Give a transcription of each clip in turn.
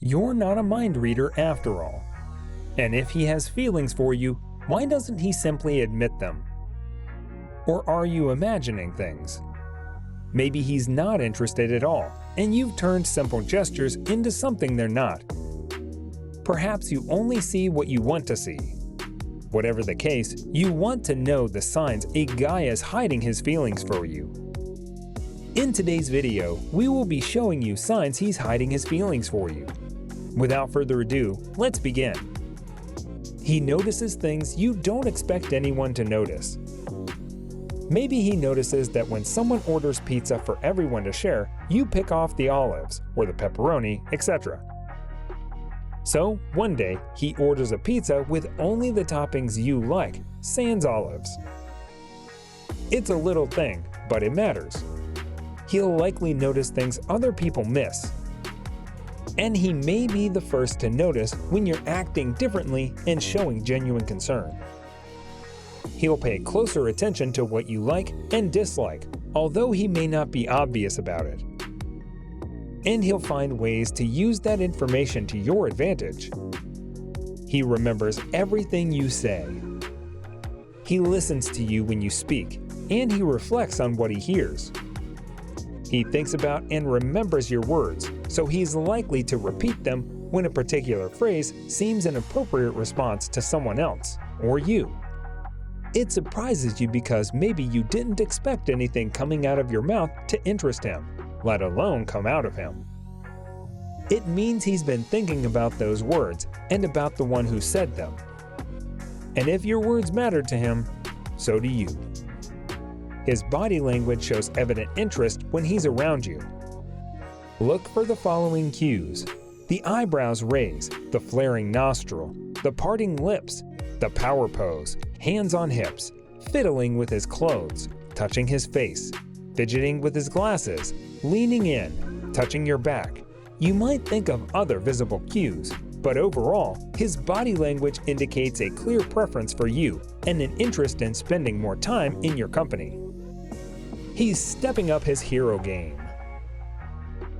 You're not a mind reader after all. And if he has feelings for you, why doesn't he simply admit them? Or are you imagining things? Maybe he's not interested at all, and you've turned simple gestures into something they're not. Perhaps you only see what you want to see. Whatever the case, you want to know the signs a guy is hiding his feelings for you. In today's video, we will be showing you signs he's hiding his feelings for you. Without further ado, let's begin. He notices things you don't expect anyone to notice. Maybe he notices that when someone orders pizza for everyone to share, you pick off the olives, or the pepperoni, etc. So, one day, he orders a pizza with only the toppings you like, sans olives. It's a little thing, but it matters. He'll likely notice things other people miss. And he may be the first to notice when you're acting differently and showing genuine concern. He'll pay closer attention to what you like and dislike, although he may not be obvious about it. And he'll find ways to use that information to your advantage. He remembers everything you say. He listens to you when you speak, and he reflects on what he hears. He thinks about and remembers your words, so he's likely to repeat them when a particular phrase seems an appropriate response to someone else, or you. It surprises you because maybe you didn't expect anything coming out of your mouth to interest him, let alone come out of him. It means he's been thinking about those words and about the one who said them. And if your words matter to him, so do you. His body language shows evident interest when he's around you. Look for the following cues: the eyebrows raise, the flaring nostril, the parting lips, the power pose, hands on hips, fiddling with his clothes, touching his face, fidgeting with his glasses, leaning in, touching your back. You might think of other visible cues, but overall, his body language indicates a clear preference for you and an interest in spending more time in your company. He's stepping up his hero game.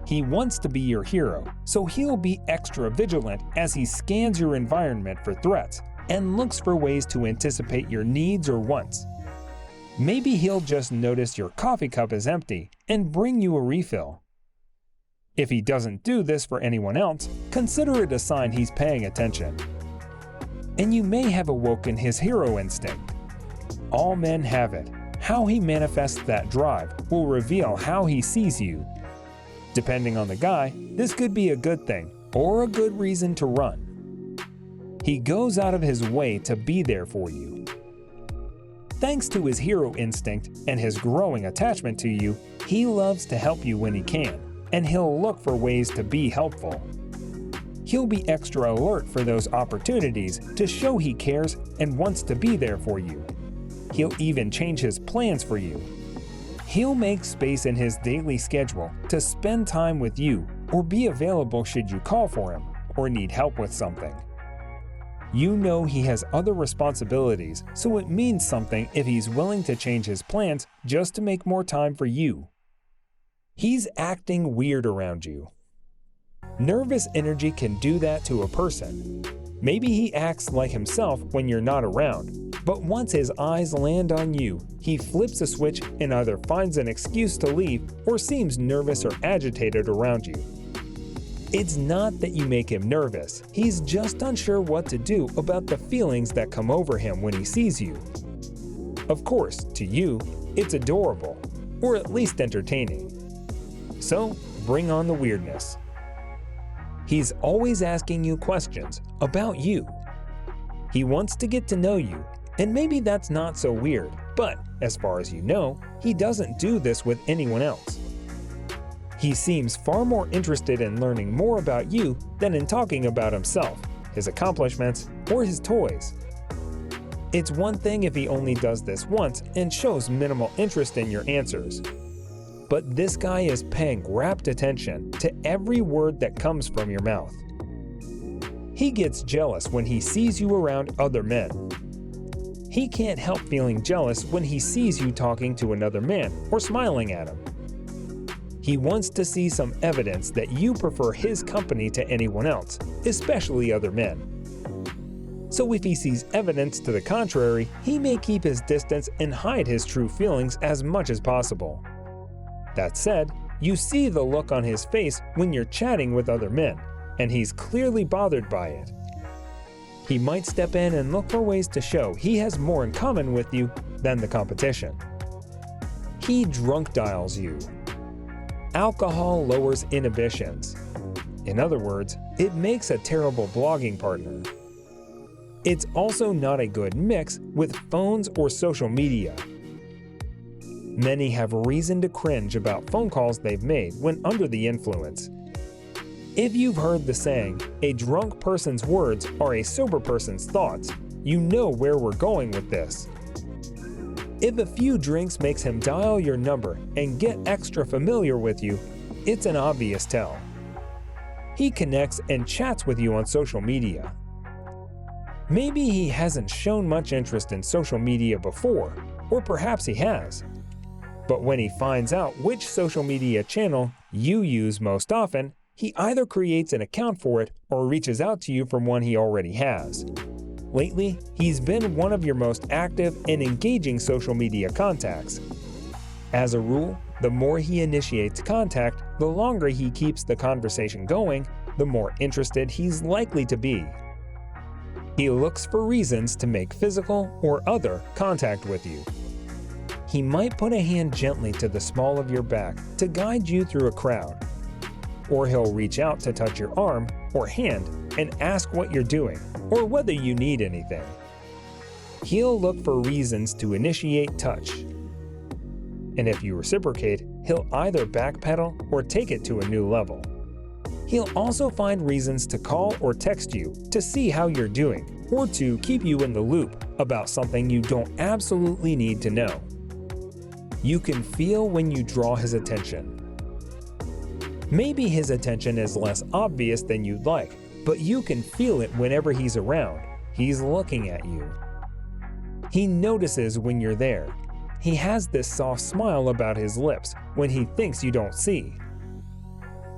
He wants to be your hero, so he'll be extra vigilant as he scans your environment for threats and looks for ways to anticipate your needs or wants. Maybe he'll just notice your coffee cup is empty and bring you a refill. If he doesn't do this for anyone else, consider it a sign he's paying attention. And you may have awoken his hero instinct. All men have it. How he manifests that drive will reveal how he sees you. Depending on the guy, this could be a good thing or a good reason to run. He goes out of his way to be there for you. Thanks to his hero instinct and his growing attachment to you, he loves to help you when he can, and he'll look for ways to be helpful. He'll be extra alert for those opportunities to show he cares and wants to be there for you. He'll even change his plans for you. He'll make space in his daily schedule to spend time with you or be available should you call for him or need help with something. You know he has other responsibilities, so it means something if he's willing to change his plans just to make more time for you. He's acting weird around you. Nervous energy can do that to a person. Maybe he acts like himself when you're not around, but once his eyes land on you, he flips a switch and either finds an excuse to leave or seems nervous or agitated around you. It's not that you make him nervous, he's just unsure what to do about the feelings that come over him when he sees you. Of course, to you, it's adorable, or at least entertaining. So, bring on the weirdness. He's always asking you questions about you. He wants to get to know you, and maybe that's not so weird, but as far as you know, he doesn't do this with anyone else. He seems far more interested in learning more about you than in talking about himself, his accomplishments, or his toys. It's one thing if he only does this once and shows minimal interest in your answers. But this guy is paying rapt attention to every word that comes from your mouth. He gets jealous when he sees you around other men. He can't help feeling jealous when he sees you talking to another man or smiling at him. He wants to see some evidence that you prefer his company to anyone else, especially other men. So if he sees evidence to the contrary, he may keep his distance and hide his true feelings as much as possible. That said, you see the look on his face when you're chatting with other men, and he's clearly bothered by it. He might step in and look for ways to show he has more in common with you than the competition. He drunk dials you. Alcohol lowers inhibitions. In other words, it makes a terrible blogging partner. It's also not a good mix with phones or social media. Many have reason to cringe about phone calls they've made when under the influence. If you've heard the saying, "A drunk person's words are a sober person's thoughts," you know where we're going with this. If a few drinks makes him dial your number and get extra familiar with you, it's an obvious tell. He connects and chats with you on social media. Maybe he hasn't shown much interest in social media before, or perhaps he has. But when he finds out which social media channel you use most often, he either creates an account for it or reaches out to you from one he already has. Lately, he's been one of your most active and engaging social media contacts. As a rule, the more he initiates contact, the longer he keeps the conversation going, the more interested he's likely to be. He looks for reasons to make physical or other contact with you. He might put a hand gently to the small of your back to guide you through a crowd. Or he'll reach out to touch your arm or hand and ask what you're doing or whether you need anything. He'll look for reasons to initiate touch. And if you reciprocate, he'll either backpedal or take it to a new level. He'll also find reasons to call or text you to see how you're doing or to keep you in the loop about something you don't absolutely need to know. You can feel when you draw his attention. Maybe his attention is less obvious than you'd like, but you can feel it whenever he's around. He's looking at you. He notices when you're there. He has this soft smile about his lips when he thinks you don't see.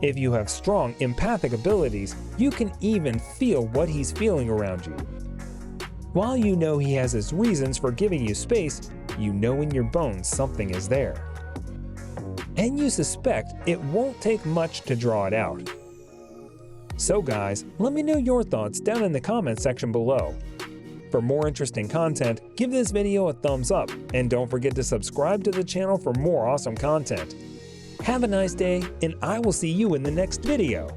If you have strong empathic abilities, you can even feel what he's feeling around you. While you know he has his reasons for giving you space, you know in your bones something is there. And you suspect it won't take much to draw it out. So guys, let me know your thoughts down in the comment section below. For more interesting content, give this video a thumbs up and don't forget to subscribe to the channel for more awesome content. Have a nice day, and I will see you in the next video.